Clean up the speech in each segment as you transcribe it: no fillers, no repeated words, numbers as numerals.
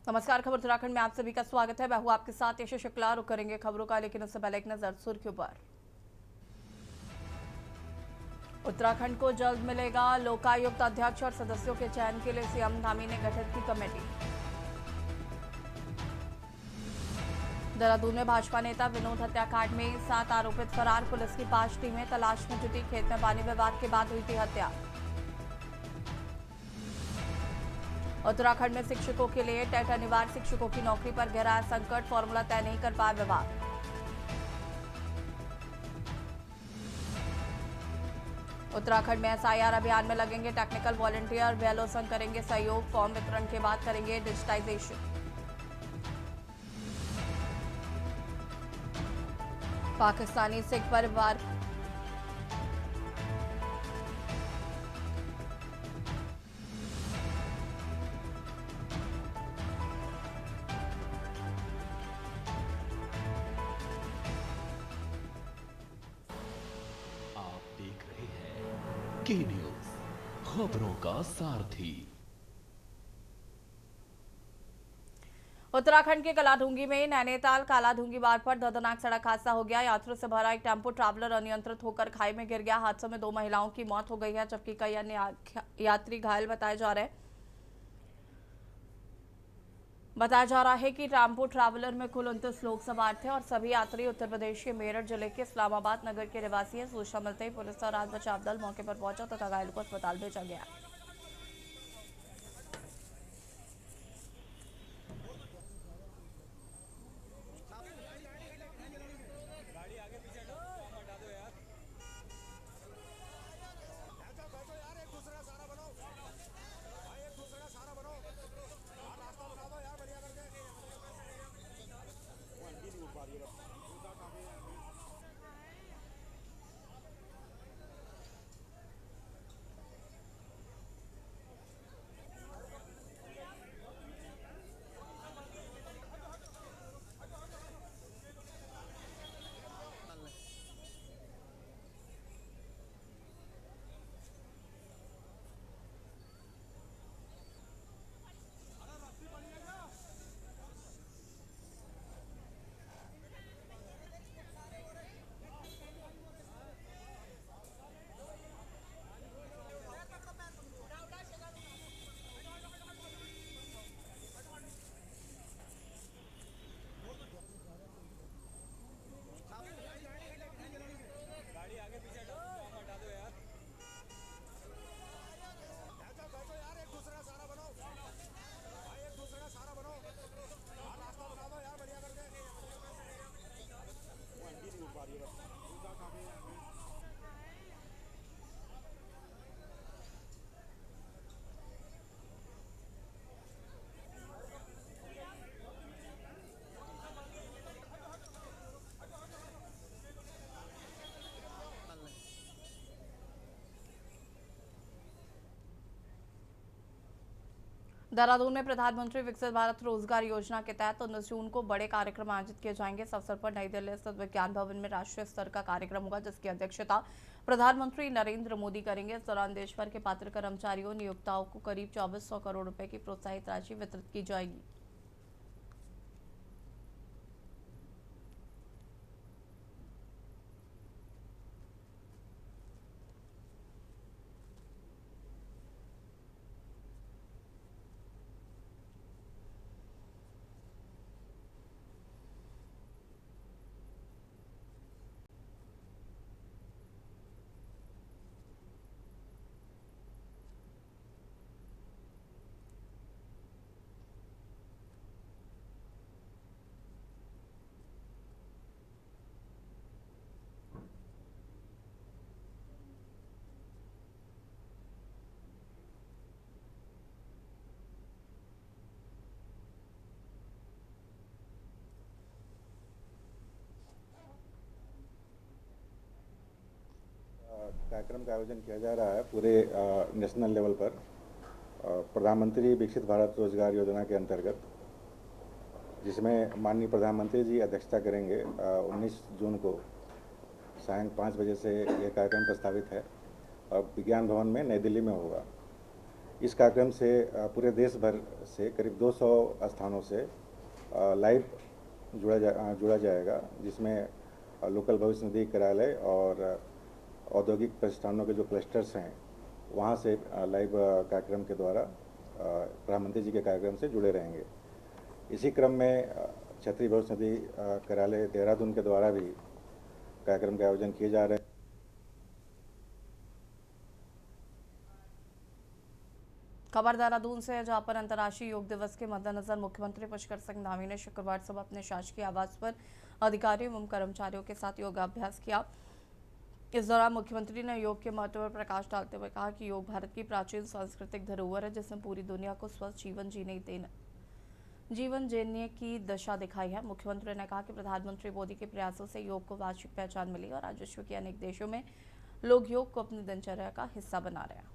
नमस्कार, खबर उत्तराखंड में आप सभी का स्वागत है। मैं हूं आपके साथ यश शुक्ला। रुक करेंगे खबरों का, लेकिन उससे पहले एक नजर सुर्खियों पर। उत्तराखंड को जल्द मिलेगा लोकायुक्त अध्यक्ष और सदस्यों के चयन के लिए सीएम धामी ने गठित की कमेटी। देहरादून में भाजपा नेता विनोद हत्याकांड में 7 आरोपित फरार, पुलिस की 5 टीमें तलाश में जुटी। खेत में पानी विवाद के बाद हुई थी हत्या। उत्तराखंड में शिक्षकों के लिए टेट अनिवार्य, शिक्षकों की नौकरी पर गहरा संकट, फॉर्मूला तय नहीं कर पाया विभाग। उत्तराखंड में एसआईआर अभियान में लगेंगे टेक्निकल वॉलंटियर, बीएलओ संघ करेंगे सहयोग, फॉर्म वितरण के बाद करेंगे डिजिटाइजेशन। पाकिस्तानी सिख परिवार आप देख रहे हैं के न्यूज, खबरों का सारथी। उत्तराखंड के कलाढूंगी में नैनीताल कालाढूंगी मार्ग पर दर्दनाक सड़क हादसा हो गया। यात्रियों से भरा एक टेम्पो ट्रैवलर अनियंत्रित होकर खाई में गिर गया। हादसे में 2 महिलाओं की मौत हो गई है, जबकि कई अन्य यात्री घायल बताए जा रहे हैं। बताया जा रहा है कि टेम्पो ट्रैवलर में कुल 29 लोग सवार थे और सभी यात्री उत्तर प्रदेश के मेरठ जिले के इस्लामाबाद नगर के निवासी हैं। सूचना मिलते ही पुलिस और राहत बचाव दल मौके पर पहुंचा तथा घायलों को अस्पताल भेजा गया। देहरादून में प्रधानमंत्री विकसित भारत रोजगार योजना के तहत 19 जून को बड़े कार्यक्रम आयोजित किए जाएंगे। इस अवसर पर नई दिल्ली स्थित विज्ञान भवन में राष्ट्रीय स्तर का कार्यक्रम होगा, जिसकी अध्यक्षता प्रधानमंत्री नरेंद्र मोदी करेंगे। इस दौरान देश भर के पात्र कर्मचारियों नियोक्ताओं को करीब 2400 करोड़ रुपए की प्रोत्साहित राशि वितरित की जाएगी। कार्यक्रम का आयोजन किया जा रहा है पूरे नेशनल लेवल पर प्रधानमंत्री विकसित भारत रोजगार योजना के अंतर्गत, जिसमें माननीय प्रधानमंत्री जी अध्यक्षता करेंगे। 19 जून को सायं 5 बजे से यह कार्यक्रम प्रस्तावित है और विज्ञान भवन में नई दिल्ली में होगा। इस कार्यक्रम से पूरे देश भर से करीब 200 स्थानों से लाइव जुड़ा जाएगा, जिसमें लोकल भविष्य निधि कार्यालय और औद्योगिक प्रतिष्ठानों के जो क्लस्टर्स हैं वहाँ से लाइव कार्यक्रम के द्वारा प्रधानमंत्री जी के कार्यक्रम से जुड़े रहेंगे। इसी क्रम में क्षेत्रीय भविष्य निधि कार्यालय देहरादून के द्वारा भी कार्यक्रम के आयोजन किए जा रहे हैं। खबर देहरादून से है, जहां पर अंतर्राष्ट्रीय योग दिवस के मद्देनजर मुख्यमंत्री पुष्कर सिंह धामी ने शुक्रवार सुबह अपने शासकीय आवास पर अधिकारियों एवं कर्मचारियों के साथ योगाभ्यास किया। इस दौरान मुख्यमंत्री ने योग के महत्व पर प्रकाश डालते हुए कहा कि योग भारत की प्राचीन सांस्कृतिक धरोहर है, जिसने पूरी दुनिया को स्वस्थ जीवन जीने की दशा दिखाई है। मुख्यमंत्री ने कहा कि प्रधानमंत्री मोदी के प्रयासों से योग को वैश्विक पहचान मिली और आज विश्व के अनेक देशों में लोग योग को अपनी दिनचर्या का हिस्सा बना रहे हैं।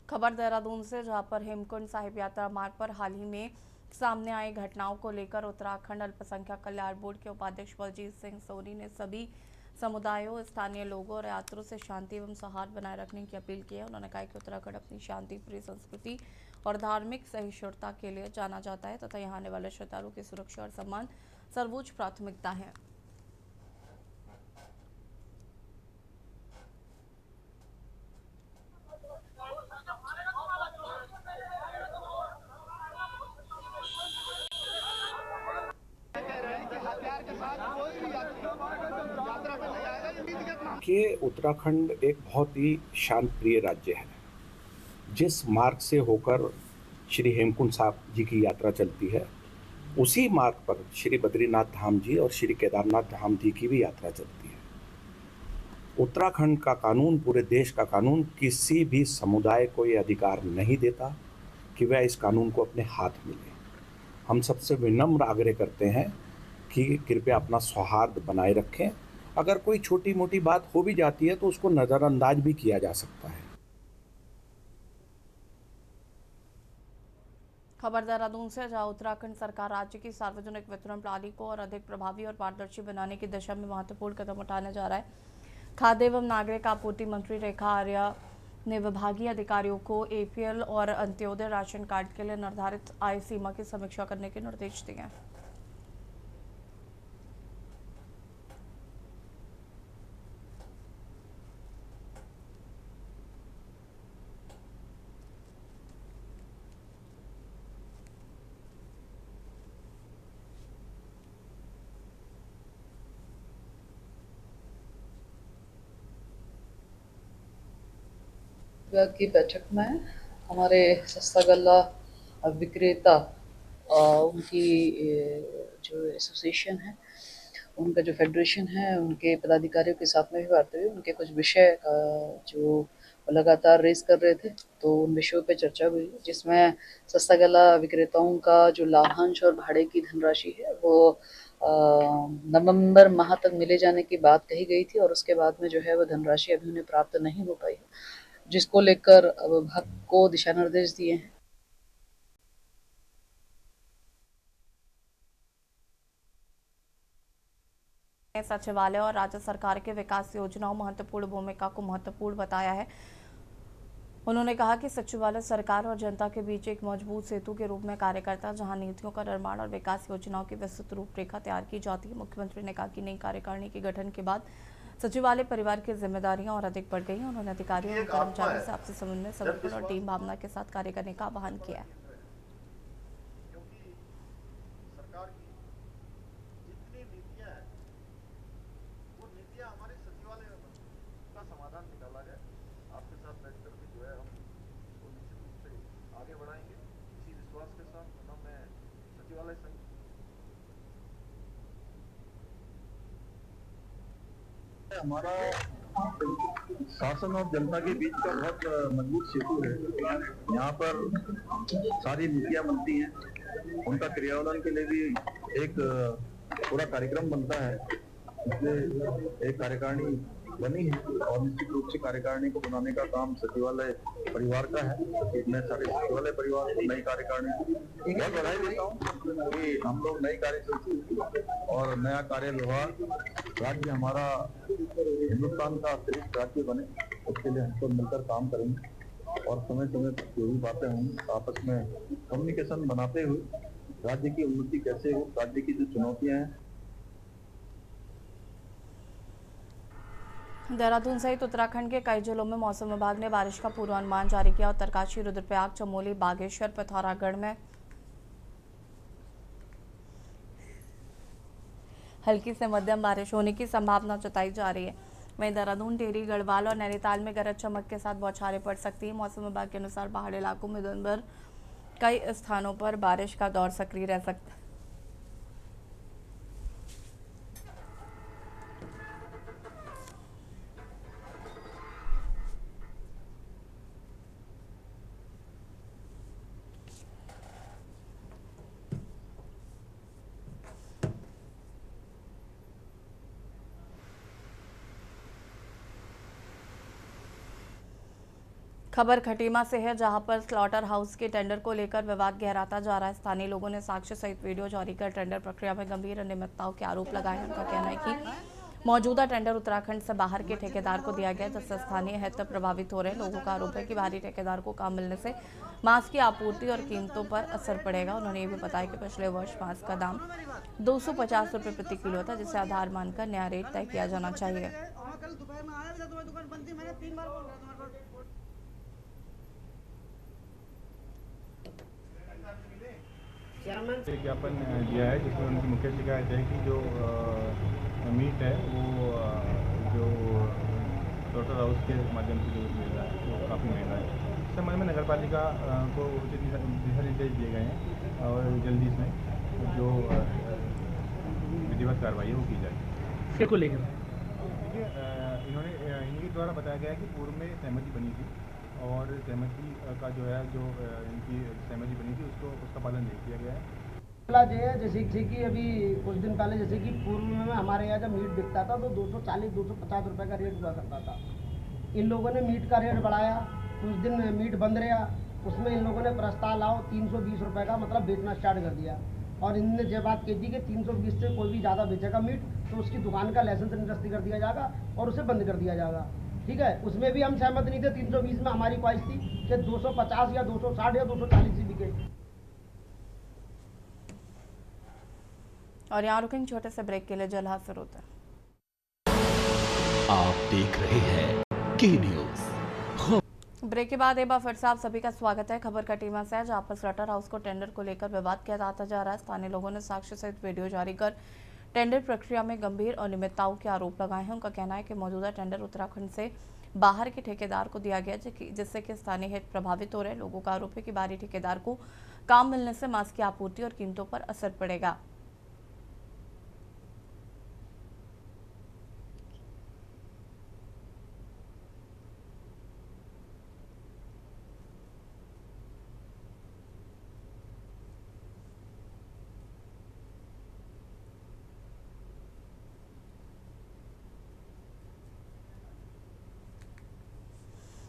खबर देहरादून से, जहां पर हेमकुंड साहिब यात्रा मार्ग पर हाल ही में सामने आई घटनाओं को लेकर उत्तराखंड अल्पसंख्यक कल्याण बोर्ड के उपाध्यक्ष बलजीत सिंह सोनी ने सभी समुदायों, स्थानीय लोगों और यात्रियों से शांति एवं सौहार्द बनाए रखने की अपील की है। उन्होंने कहा कि उत्तराखंड अपनी शांतिप्रिय संस्कृति और धार्मिक सहिष्णुता के लिए जाना जाता है तथा यहाँ आने वाले श्रद्धालुओं की सुरक्षा और सम्मान सर्वोच्च प्राथमिकता है। कि उत्तराखंड एक बहुत ही शांत प्रिय राज्य है। जिस मार्ग से होकर श्री हेमकुंड साहब जी की यात्रा चलती है, उसी मार्ग पर श्री बद्रीनाथ धाम जी और श्री केदारनाथ धाम जी की भी यात्रा चलती है। उत्तराखंड का कानून, पूरे देश का कानून, किसी भी समुदाय को ये अधिकार नहीं देता कि वह इस कानून को अपने हाथ में ले। हम सबसे विनम्र आग्रह करते हैं कि कृपया अपना सौहार्द बनाए रखें। अगर कोई छोटी मोटी बात हो भी जाती है तो उसको नज़रअंदाज भी किया जा सकता है। खबर देहरादून से, जहां उत्तराखंड सरकार राज्य की सार्वजनिक वितरण प्रणाली को और अधिक प्रभावी और पारदर्शी बनाने की दिशा में महत्वपूर्ण कदम उठाने जा रहा है। खाद्य एवं नागरिक आपूर्ति मंत्री रेखा आर्या ने विभागीय अधिकारियों को एपीएल और अंत्योदय राशन कार्ड के लिए निर्धारित आय सीमा की समीक्षा करने के निर्देश दिए हैं। विभाग की बैठक में हमारे सस्ता गल्ला विक्रेता उनकी जो एसोसिएशन है, उनका जो फेडरेशन है, उनके पदाधिकारियों के साथ में भी बात हुई। उनके कुछ विषय जो लगातार रेस कर रहे थे, तो उन विषयों पे चर्चा हुई, जिसमें सस्ता गल्ला विक्रेताओं का जो लाभांश और भाड़े की धनराशि है वो नवंबर माह तक मिले जाने की बात कही गई थी और उसके बाद में जो है वो धनराशि अभी उन्हें प्राप्त नहीं हो पाई है, जिसको लेकर विभाग को दिशा निर्देश दिए हैं। सचिवालय और राज्य सरकार के विकास योजनाओं महत्वपूर्ण भूमिका को महत्वपूर्ण बताया है। उन्होंने कहा कि सचिवालय सरकार और जनता के बीच एक मजबूत सेतु के रूप में कार्य करता है, जहां नीतियों का निर्माण और विकास योजनाओं की विस्तृत रूपरेखा तैयार की जाती है। मुख्यमंत्री ने कहा कि नई कार्यकारिणी के गठन के बाद सचिवालय परिवार की जिम्मेदारियां और अधिक बढ़ गई हैं। उन्होंने अधिकारियों और कर्मचारियों से आपसी समन्वय, समर्पण और टीम भावना के साथ कार्य करने का आह्वान किया है। आगे बढ़ाएंगे इसी विश्वास के साथ मैं सचिवालय हमारा शासन और जनता के बीच का बहुत मजबूत सेतु है। यहाँ पर सारी नीतियाँ बनती हैं, उनका क्रियान्वयन के लिए भी एक पूरा कार्यक्रम बनता है। इसलिए एक कार्यकारिणी बनी है और निश्चित रूप से कार्यकारिणी को बनाने का काम सचिवालय परिवार का है। मैं सारे सचिवालय परिवार को नई कार्यकारिणी बहुत बधाई देता हूँ कि हम लोग नई कार्यसूची और नया कार्य विभाग राज्य हमारा हिंदुस्तान का श्रेष्ठ राज्य बने, उसके लिए हम सब मिलकर काम करेंगे और समय समय पर जो भी बातें होंगी आपस में कम्युनिकेशन बनाते हुए राज्य की उन्नति कैसे हो, राज्य की जो चुनौतियां हैं। देहरादून सहित उत्तराखंड के कई जिलों में मौसम विभाग ने बारिश का पूर्वानुमान जारी किया। उत्तरकाशी, रुद्रप्रयाग, चमोली, बागेश्वर, पिथौरागढ़ में हल्की से मध्यम बारिश होने की संभावना जताई जा रही है। वहीं देहरादून, टिहरी, गढ़वाल और नैनीताल में गरज चमक के साथ बौछारें पड़ सकती है। मौसम विभाग के अनुसार पहाड़ी इलाकों में दिन भर कई स्थानों पर बारिश का दौर सक्रिय रह सकता है। खबर खटीमा से है, जहां पर स्लॉटर हाउस के टेंडर को लेकर विवाद गहराता जा रहा है। स्थानीय लोगों ने साक्ष्य सहित वीडियो जारी कर टेंडर प्रक्रिया में गंभीर अनियमितताओं के आरोप लगाए हैं। उनका कहना है कि मौजूदा टेंडर उत्तराखंड से बाहर के ठेकेदार को दिया गया, जिससे स्थानीय हित प्रभावित हो रहे हैं। लोगों का आरोप है कि बाहरी ठेकेदार को काम मिलने से मांस की आपूर्ति और कीमतों पर असर पड़ेगा। उन्होंने ये भी बताया कि पिछले वर्ष मांस का दाम 250 रुपये प्रति किलो था, जिसे आधार मानकर नया रेट तय किया जाना चाहिए। एक ज्ञापन दिया है जिसमें उनकी मुख्य शिकायत है कि जो मीट है वो जो स्लॉटर हाउस के माध्यम से जो मिल रहा है वो काफ़ी महंगा है। इस संबंध में नगर पालिका को उचित दिशा निर्देश दिए गए हैं और जल्दी इसमें जो विधिवत कार्रवाई है वो की जाएगी। इसको लेकर इन्होंने इनके द्वारा बताया गया है कि पूर्व में सहमति बनी थी और सहमति का जो है जो इनकी सहमति बनी थी उसका पालन नहीं किया गया है। जैसे कि अभी कुछ दिन पहले जैसे कि पूर्व में हमारे यहाँ जब मीट बिकता था तो 240-250 रुपये का रेट हुआ करता था। इन लोगों ने मीट का रेट बढ़ाया, कुछ दिन मीट बंद रहा, उसमें इन लोगों ने प्रस्ताव लाओ 320 रुपये का मतलब बेचना स्टार्ट कर दिया। और इनने जब बात कही थी कि 320 से कोई भी ज़्यादा बेचेगा मीट तो उसकी दुकान का लाइसेंस निरस्त कर दिया जाएगा और उसे बंद कर दिया जाएगा। ठीक है, उसमें भी हम सहमत नहीं थे। 320 में हमारी ख्वाहिश थी कि 250 या 260 या 240 ही बिके। और यहाँ रुकेंगे छोटे से ब्रेक के लिए, जल्द हाजिर होते हैं। आप देख रहे हैं के न्यूज़। ब्रेक के बाद एक बार फिर से आप सभी का स्वागत है। खबर खटीमा से है, जहाँ पर स्लॉटर हाउस को टेंडर को लेकर विवाद गहराता जा रहा है। स्थानीय लोगों ने साक्ष्य सहित वीडियो जारी कर टेंडर प्रक्रिया में गंभीर अनियमितताओं के आरोप लगाए हैं। उनका कहना है कि मौजूदा टेंडर उत्तराखंड से बाहर के ठेकेदार को दिया गया, जिससे कि स्थानीय हित प्रभावित हो रहे हैं। लोगों का आरोप है कि बाहरी ठेकेदार को काम मिलने से मांस की आपूर्ति और कीमतों पर असर पड़ेगा।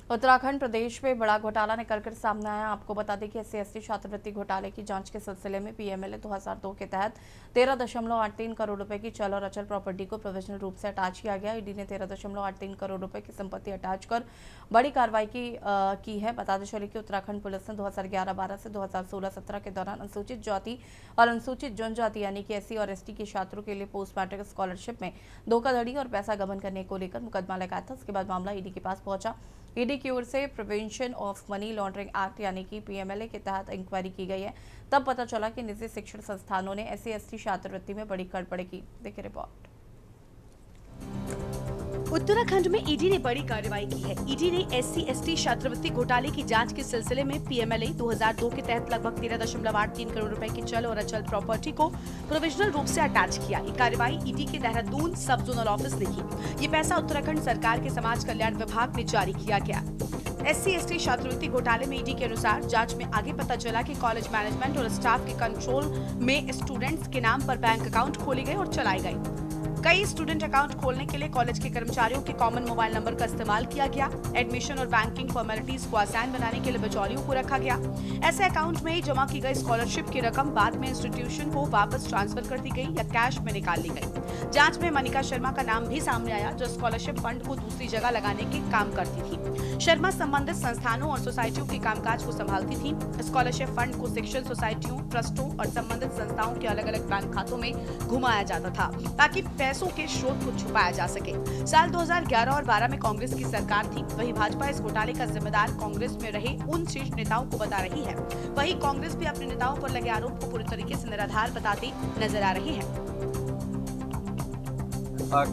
उत्तराखंड प्रदेश में बड़ा घोटाला निकलकर सामने आया। आपको बता दें कि SC/ST छात्रवृत्ति घोटाले की जांच के सिलसिले में PMLA 2002 के तहत 13.83 करोड़ रुपए की चल और अचल प्रॉपर्टी को प्रोविजनल रूप से अटैच किया गया। ईडी ने 13.83 करोड़ रुपए की संपत्ति अटैच कर बड़ी कार्रवाई की है। बताते चले कि उत्तराखंड पुलिस ने 2011-12 से 2016-17 के दौरान अनुसूचित जाति और अनुसूचित जनजाति यानी कि SC और ST के छात्रों के लिए पोस्ट मैट्रिक स्कॉलरशिप में धोखाधड़ी और पैसा गबन करने को लेकर मुकदमा लगाया था। उसके बाद मामला ईडी के पास पहुंचा। ईडी की ओर से prevention of money laundering act यानी कि PMLA के तहत इंक्वायरी की गई है। तब पता चला कि निजी शिक्षण संस्थानों ने SC/ST छात्रवृत्ति में बड़ी गड़बड़ी की। देखिए रिपोर्ट। उत्तराखंड में ईडी ने बड़ी कार्रवाई की है। ईडी ने SC/ST छात्रवृत्ति घोटाले की जांच के सिलसिले में PMLA 2002 के तहत लगभग 13.83 करोड़ रुपए की चल और अचल प्रॉपर्टी को प्रोविजनल रूप से अटैच किया। ये कार्रवाई ईडी के देहरादून सब जोनल ऑफिस ने की। ये पैसा उत्तराखंड सरकार के समाज कल्याण विभाग में जारी किया गया। SC/ST छात्रवृत्ति घोटाले में ईडी के अनुसार जांच में आगे पता चला कि कॉलेज मैनेजमेंट और स्टाफ के कंट्रोल में स्टूडेंट्स के नाम पर बैंक अकाउंट खोले गए और चलाए गए। कई स्टूडेंट अकाउंट खोलने के लिए कॉलेज के कर्मचारियों के कॉमन मोबाइल नंबर का इस्तेमाल किया गया। एडमिशन और बैंकिंग फॉर्मेलिटीज को आसान बनाने के लिए बिचौलियों को रखा गया। ऐसे अकाउंट में ही जमा की गई स्कॉलरशिप की रकम बाद में इंस्टीट्यूशन को वापस ट्रांसफर कर दी गई या कैश में निकाल ली गई। जांच में मनिका शर्मा का नाम भी सामने आया, जो स्कॉलरशिप फंड को दूसरी जगह लगाने के काम करती थी। शर्मा संबंधित संस्थानों और सोसाइटियों के कामकाज को संभालती थी। स्कॉलरशिप फंड को शिक्षण सोसाइटियों, ट्रस्टों और संबंधित संस्थाओं के अलग अलग बैंक खातों में घुमाया जाता था ताकि पैसों के स्रोत को छुपाया जा सके। साल 2011 और 12 में कांग्रेस की सरकार थी। वहीं भाजपा इस घोटाले का जिम्मेदार कांग्रेस में रहे उन शीर्ष नेताओं को बता रही है। वहीं कांग्रेस भी अपने नेताओं पर लगे आरोप को पूरी तरीके से निराधार बताती नजर आ रही है।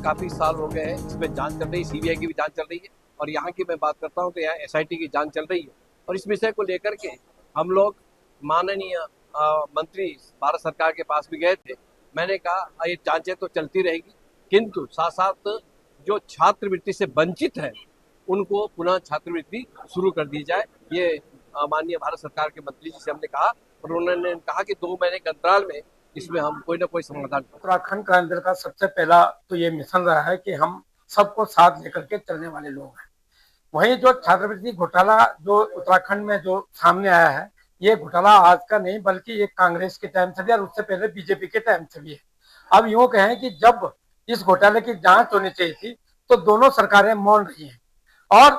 काफी साल हो गए हैं इसमें जांच चल रही है, CBI की भी जांच चल रही है और यहाँ की मैं बात करता हूँ तो यहाँ SIT की जांच चल रही है। और इस विषय को लेकर के हम लोग माननीय मंत्री भारत सरकार के पास भी गए थे। मैंने कहा ये जांचें तो चलती रहेगी, किंतु साथ साथ जो छात्रवृत्ति से वंचित है उनको पुनः छात्रवृत्ति शुरू कर दी जाए। ये माननीय भारत सरकार के मंत्री जी से हमने कहा और उन्होंने कहा कि 2 महीने के अंतराल में इसमें हम कोई ना कोई समाधान। उत्तराखंड का अंदर का सबसे पहला तो ये मिशन रहा है कि हम सबको साथ लेकर के चलने वाले लोग हैं। वहीं जो छात्रवृत्ति घोटाला जो उत्तराखंड में जो सामने आया है, ये घोटाला आज का नहीं बल्कि ये कांग्रेस के टाइम से भी और उससे पहले BJP के टाइम से भी है। अब यूँ कहें कि जब इस घोटाले की जांच होनी चाहिए थी तो दोनों सरकारें मौन रही हैं और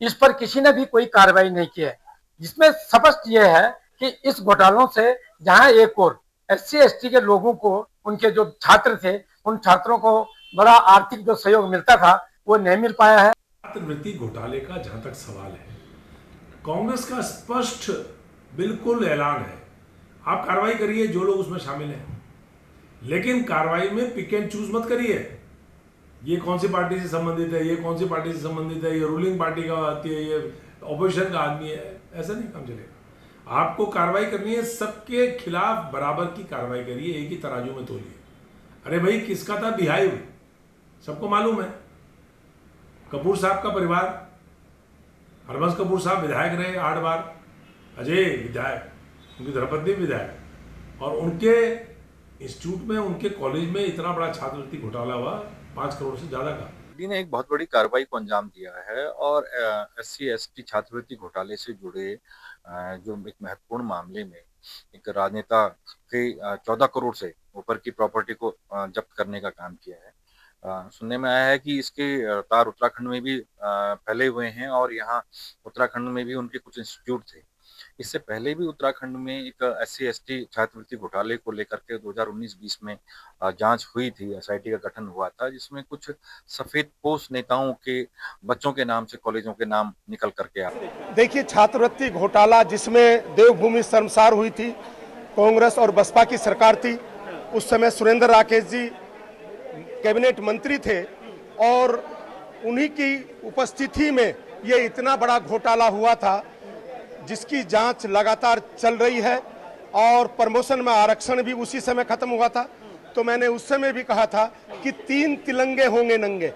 इस पर किसी ने भी कोई कार्रवाई नहीं की है, जिसमें स्पष्ट ये है कि इस घोटालों से जहां एक और SC/ST के लोगों को, उनके जो छात्र थे, उन छात्रों को बड़ा आर्थिक जो सहयोग मिलता था वो नहीं मिल पाया है। छात्रवृत्ति घोटाले का जहां तक सवाल है, कांग्रेस का स्पष्ट बिल्कुल ऐलान है, आप कार्रवाई करिए जो लोग उसमें शामिल हैं, लेकिन कार्रवाई में पिक एंड चूज मत करिए। ये कौन सी पार्टी से संबंधित है, ये कौन सी पार्टी से संबंधित है, ये रूलिंग पार्टी का आती है, ये ऑपोजिशन का आदमी है, ऐसा नहीं काम चलेगा। आपको कार्रवाई करनी है, सबके खिलाफ बराबर की कार्रवाई करिए, एक ही तराजू में तोलिए। अरे भाई किसका था बिहाइव, सबको मालूम है। कपूर साहब का परिवार, हरबंस कपूर साहब विधायक रहे 8 बार, अजय विधायक, उनकी धर्मपत्नी विधायक, और उनके इंस्टीट्यूट में, उनके कॉलेज में इतना बड़ा छात्रवृत्ति घोटाला हुआ 5 करोड़ से ज्यादा का। ईडी ने एक बहुत बड़ी कार्रवाई को अंजाम दिया है और SC/ST छात्रवृत्ति घोटाले से जुड़े जो एक महत्वपूर्ण मामले में एक राजनेता के 14 करोड़ से ऊपर की प्रॉपर्टी को जब्त करने का काम किया है। सुनने में आया है कि इसके तार उत्तराखंड में भी फैले हुए हैं और यहाँ उत्तराखंड में भी उनके कुछ इंस्टीट्यूट थे। इससे पहले भी उत्तराखंड में एक SC/ST छात्रवृत्ति घोटाले को लेकर के 2019-20 में जांच हुई थी, SIT का गठन हुआ था, जिसमें कुछ सफेदपोश नेताओं के बच्चों के नाम से कॉलेजों के नाम निकल करके आए। देखिए, छात्रवृत्ति घोटाला जिसमें देवभूमि शर्मसार हुई थी, कांग्रेस और बसपा की सरकार थी, उस समय सुरेंद्र राकेश जी कैबिनेट मंत्री थे और उन्हीं की उपस्थिति में ये इतना बड़ा घोटाला हुआ था जिसकी जांच लगातार चल रही है और प्रमोशन में आरक्षण भी उसी समय खत्म हुआ था। तो मैंने उस समय भी कहा था कि 3 तिलंगे होंगे नंगे,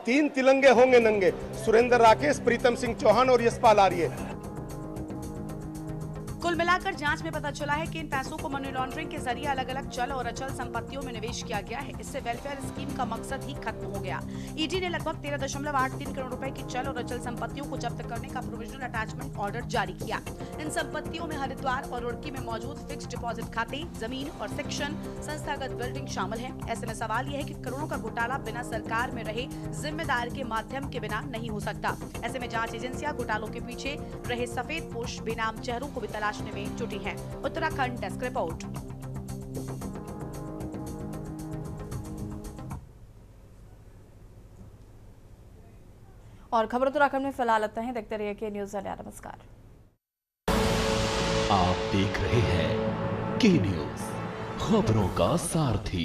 3 तिलंगे होंगे नंगे, सुरेंद्र राकेश, प्रीतम सिंह चौहान और यशपाल आर्य। कुल मिलाकर जांच में पता चला है कि इन पैसों को मनी लॉन्ड्रिंग के जरिए अलग अलग चल और अचल संपत्तियों में निवेश किया गया है। इससे वेलफेयर स्कीम का मकसद ही खत्म हो गया। ईडी ने लगभग 13.83 करोड़ रुपए की चल और अचल संपत्तियों को जब्त करने का प्रोविजनल अटैचमेंट ऑर्डर जारी किया। इन संपत्तियों में हरिद्वार और रुड़की में मौजूद फिक्स्ड डिपॉजिट खाते, जमीन और सेक्शन संस्थागत बिल्डिंग शामिल है। ऐसे में सवाल यह है कि करोड़ों का घोटाला बिना सरकार में रहे जिम्मेदार के माध्यम के बिना नहीं हो सकता। ऐसे में जांच एजेंसियां घोटालों के पीछे रहे सफेदपोश बेनाम चेहरों को भी तलाशने में जुटी हैं। Uttarakhand desk report. और खबर उत्तराखंड में फिलहाल इतना ही। देखते रहिए के न्यूज़ इंडिया। नमस्कार। आप देख रहे हैं के न्यूज़, खबरों का सारथी।